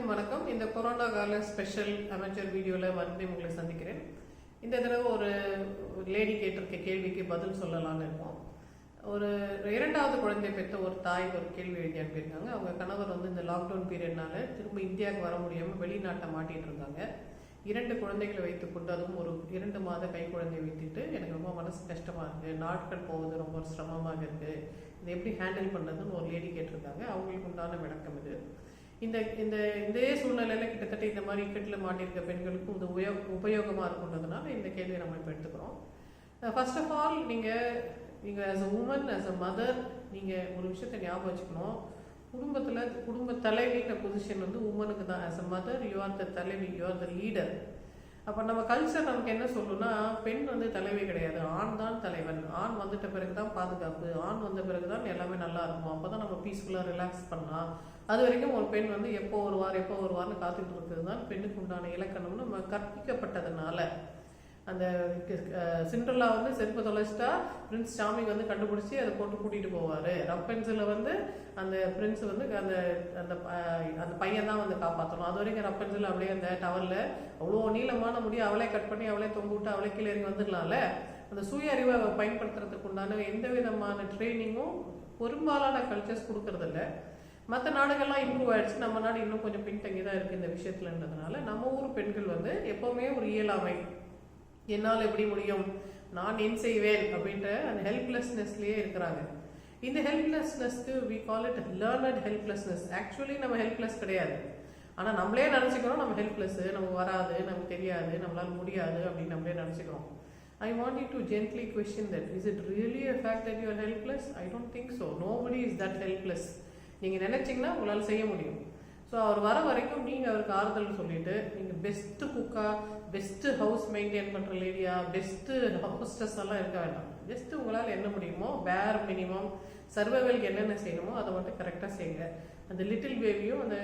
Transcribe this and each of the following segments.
அனைவருக்கும் வணக்கம். இந்த கொரோனா கால ஸ்பெஷல் அமைச்சர் வீடியோவில் மறுபடியும் உங்களை சந்திக்கிறேன். இந்த தடவை ஒரு லேடி கேட்டிருக்க கேள்விக்கு பதில் சொல்லலாம்னு இருக்கோம். ஒரு இரண்டாவது குழந்தை பெற்ற ஒரு தாய் ஒரு கேள்வி எழுதி அனுப்பியிருக்காங்க. அவங்க கணவர் இந்த லாக்டவுன் பீரியட்னால திரும்ப இந்தியாவுக்கு வர முடியாமல் வெளிநாட்டை மாட்டிட்டு இருந்தாங்க. 2 குழந்தைகளை வைத்துக்கொண்டு, அதுவும் ஒரு 2 மாத கை குழந்தையை வைத்துட்டு எனக்கு ரொம்ப மனசு கஷ்டமாக இருக்குது, நாட்கள் போவது ரொம்ப சிரமமாக இருக்குது, இதை எப்படி ஹேண்டில் பண்ணுறதுன்னு ஒரு லேடி கேட்டிருக்காங்க. அவங்களுக்கு உண்டான விளக்கம் இது. இதே சூழ்நிலையில் கிட்டத்தட்ட இந்த மாதிரி இக்கட்டில் மாட்டியிருக்க பெண்களுக்கும் இது உபயோகமாக இருக்குன்றதுனால இந்த கேள்வியை நம்ம இப்போ எடுத்துக்கிறோம். ஃபர்ஸ்ட் ஆஃப் ஆல் நீங்கள் as a woman, as a mother, நீங்கள் ஒரு விஷயத்தை ஞாபகம் வச்சுக்கணும். குடும்ப தலைவின்ற பொசிஷன் உமனுக்கு தான். As a mother you are த தலைவி, யூ ஆர் த லீடர். அப்போ நம்ம கல்ச்சர் நமக்கு என்ன சொல்லணும்னா, பெண் தலைவி கிடையாது, ஆண் தான் தலைவன். ஆண் வந்துட்ட பிறகு தான் பாதுகாப்பு, ஆண் வந்த பிறகு தான் எல்லாமே நல்லா இருக்கும், அப்போ தான் நம்ம பீஸ்ஃபுல்லாக ரிலாக்ஸ் பண்ணலாம். அது வரைக்கும் ஒரு பெண் எப்போ வருவார்னு காத்துட்டு இருக்கிறது தான் பெண்ணுக்கு உண்டான இலக்கணம்னு நம்ம கற்பிக்கப்பட்டதுனால. அந்த சிண்ட்ரெல்லா செருப்பு தொலைச்சிட்டா பிரின்ஸ் சாமிங் கண்டுபிடிச்சி அதை போட்டு கூட்டிட்டு போவார். ரப்பென்சில் அந்த பிரின்ஸ் அந்த அந்த அந்த பையன் தான் காப்பாற்றணும். அது வரைக்கும் ரப்பென்சில் அப்படியே அந்த டவரில் அவ்வளோ நீளமான முடி அவளே கட் பண்ணி அவளே தொங்க விட்டு அவளே கீழே இறங்கி வந்துடலாம்ல. அந்த சுய அறிவை பயன்படுத்துறதுக்கு உண்டான எந்த விதமான ட்ரைனிங்கும் பெரும்பாலான கல்ச்சர்ஸ் கொடுக்கறதில்ல. மற்ற நாடுகள்லாம் இம்ப்ரூவ் ஆயிடுச்சு, நம்ம நாடு இன்னும் கொஞ்சம் பின்தங்கி தான் இருக்குது இந்த விஷயத்துலன்றதுனால நம்ம ஊர் பெண்கள் எப்போவுமே ஒரு இயலாமை, என்னால் எப்படி முடியும், நான் என் செய்வேன் அப்படின்ற அந்த ஹெல்ப்லெஸ்னஸ்லேயே இருக்கிறாங்க. இந்த ஹெல்ப்லெஸ்னஸ்க்கு we call it learned helplessness. Actually நம்ம ஹெல்ப்லெஸ் கிடையாது, ஆனால் நம்மளே நினச்சிக்கிறோம் நம்ம ஹெல்ப்லெஸ், நமக்கு வராது, நமக்கு தெரியாது, நம்மளால் முடியாது அப்படின்னு நம்மளே நினச்சிக்கிறோம். I want you to gently question that. Is it really a fact that you are helpless? I don't think so. Nobody is that helpless. நீங்கள் நினைச்சிங்கன்னா உங்களால் செய்ய முடியும். ஸோ அவர் வர வரைக்கும் நீங்கள் அவருக்கு ஆறுதல் சொல்லிட்டு, நீங்கள் பெஸ்ட்டு குக்கா, பெஸ்ட்டு ஹவுஸ் மெயின்டைன் பண்ணுற லேடியா, பெஸ்ட்டு ஹோஸ்டஸ் எல்லாம் இருக்க வேண்டாம். ஜஸ்ட்டு உங்களால் என்ன முடியுமோ பேர் மினிமம் சர்வைவல்க்கு என்னென்ன செய்யணுமோ அதை மட்டும் கரெக்டாக செய்யுங்க. அந்த லிட்டில் பேபியும் அந்த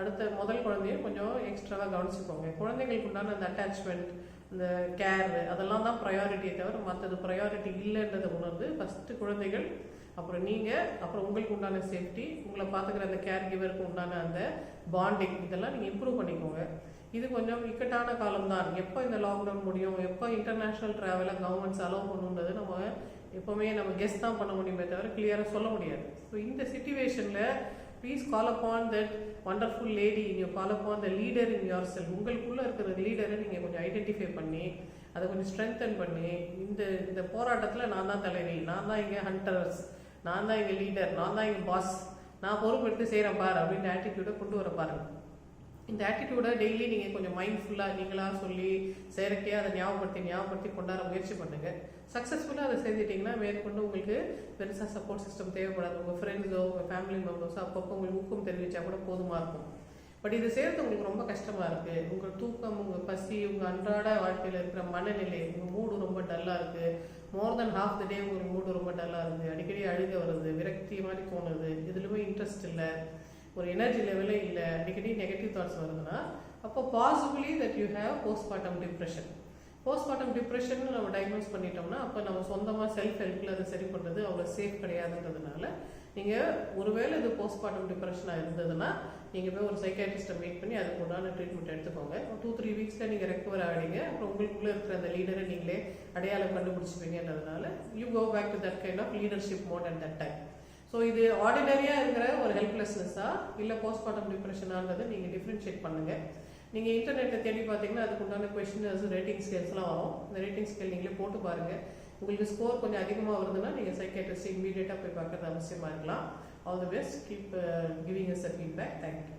அடுத்த முதல் குழந்தையும் கொஞ்சம் எக்ஸ்ட்ராவாக கவனிச்சுக்கோங்க. குழந்தைங்களுக்கு உண்டான அந்த அட்டாச்மெண்ட், இந்த கேர், அதெல்லாம் தான் ப்ரையாரிட்டியை தவிர மற்றது ப்ரையாரிட்டி இல்லைன்றதை உணர்ந்து ஃபஸ்ட்டு குழந்தைகள், அப்புறம் நீங்கள், அப்புறம் உங்களுக்கு உண்டான சேஃப்டி, உங்களை பார்த்துக்கிற அந்த கேர் கிவருக்கு உண்டான அந்த பாண்டிங், இதெல்லாம் நீங்கள் இம்ப்ரூவ் பண்ணிக்கோங்க. இது கொஞ்சம் இக்கட்டான காலம் தான். எப்போ இந்த லாக்டவுன் முடியும், எப்போ இன்டர்நேஷ்னல் ட்ராவலை கவர்மெண்ட்ஸ் அலோவ் பண்ணுன்றது நம்ம எப்போவுமே நம்ம கெஸ் தான் பண்ண முடியுமே தவிர கிளியராக சொல்ல முடியாது. ஸோ இந்த சிச்சுவேஷனில் please call upon that wonderful lady, நீங்கள் call upon the leader in yourself. உங்களுக்குள்ளே இருக்கிற லீடரை நீங்கள் கொஞ்சம் ஐடென்டிஃபை பண்ணி அதை கொஞ்சம் ஸ்ட்ரென்தன் பண்ணி, இந்த போராட்டத்தில் நான் தான் தலைவி, நான் தான் இங்கே ஹண்டர்ஸ், நான் தான் இங்கே லீடர், நான் தான் இங்கே பாஸ், நான் பொறுப்பெடுத்து செய்கிறேன் பார் அப்படின்ற ஆட்டிடியூடை கொண்டு வர பாருங்க. இந்த ஆட்டிடியூடை டெய்லி நீங்கள் கொஞ்சம் மைண்ட்ஃபுல்லாக நீங்களாக சொல்லி செயற்கையாக அதை ஞாபகப்படுத்தி கொண்டாட முயற்சி பண்ணுங்கள். சக்ஸஸ்ஃபுல்லாக அதை செஞ்சிட்டிங்கன்னா மேற்கொண்டு உங்களுக்கு பெருசாக சப்போர்ட் சிஸ்டம் தேவைப்படாது. உங்கள் ஃப்ரெண்ட்ஸோ உங்கள் ஃபேமிலி மெம்பர்ஸோ அப்பப்போ உங்களுக்கு ஊக்கம் தெரிவித்தா கூட போதுமாக இருக்கும். பட் இது செய்கிறது உங்களுக்கு ரொம்ப கஷ்டமாக இருக்குது. உங்கள் தூக்கம், உங்கள் பசி, உங்கள் அன்றாட வாழ்க்கையில் இருக்கிற மனநிலை, உங்கள் மூடு ரொம்ப டல்லாக இருக்குது. மோர் தென் ஹாஃப் த டே உங்களுக்கு மூடு ரொம்ப டல்லாக இருக்குது. அடிக்கடி அழுக வருது, விரக்தி மாதிரி தோணுது, இதுலையுமே இன்ட்ரெஸ்ட் இல்லை, ஒரு எனர்ஜி லெவலே இல்லை, அடிக்கடி நெகட்டிவ் தாட்ஸ் வருதுன்னா அப்போ possibly that you have postmortem depression. Postmortem depression நம்ம டயக்னோஸ் பண்ணிட்டோம்னா அப்போ நம்ம சொந்தமாக செல்ஃப் ஹெல்ப்பில் அதை சரி பண்ணுறது அவ்வளோ சேஃப் கிடையாதுன்றதுனால நீங்கள் ஒருவேளை இது போஸ்ட்மார்ட்டம் டிப்ரெஷனாக இருந்ததுன்னா நீங்கள் போய் ஒரு சைக்காட்ரிஸ்ட்டை மீட் பண்ணி அதுக்கு உண்டான ட்ரீட்மெண்ட் எடுத்துக்கோங்க. 2-3 வீக்ஸில் நீங்கள் ரெக்கவர் ஆகிடுங்க. அப்புறம் உங்களுக்குள்ளே இருக்கிற அந்த லீடரை நீங்களே அடையாளம் கண்டுபிடிச்சிப்பீங்கன்றதுனால you go back to that kind of leadership mode at that time. So இது ஆர்டினரியாக இருக்கிற ஒரு ஹெல்ப்லெஸ்னஸா இல்லை போஸ்ட்மார்ட்டம் டிப்ரெஷனான்றதை நீங்கள் டிஃப்ரென்ஷியேட் பண்ணுங்கள். நீங்கள் இன்டர்நெட்டில் தேடி பார்த்தீங்கன்னா அதுக்கு உண்டான கொஸ்டின்ஸ், ரேட்டிங் ஸ்கேல்ஸ்லாம் வரும். இந்த ரேட்டிங் ஸ்கேல் நீங்களே போட்டு பாருங்கள். உங்களுக்கு ஸ்கோர் கொஞ்சம் அதிகமாக வருதுன்னா நீங்கள் சைக்காட்ரிஸ்ட் இமீடியட்டாக போய் பார்க்கறது அவசியமாக இருக்கலாம். All the best. Keep giving us a feedback. Thank you.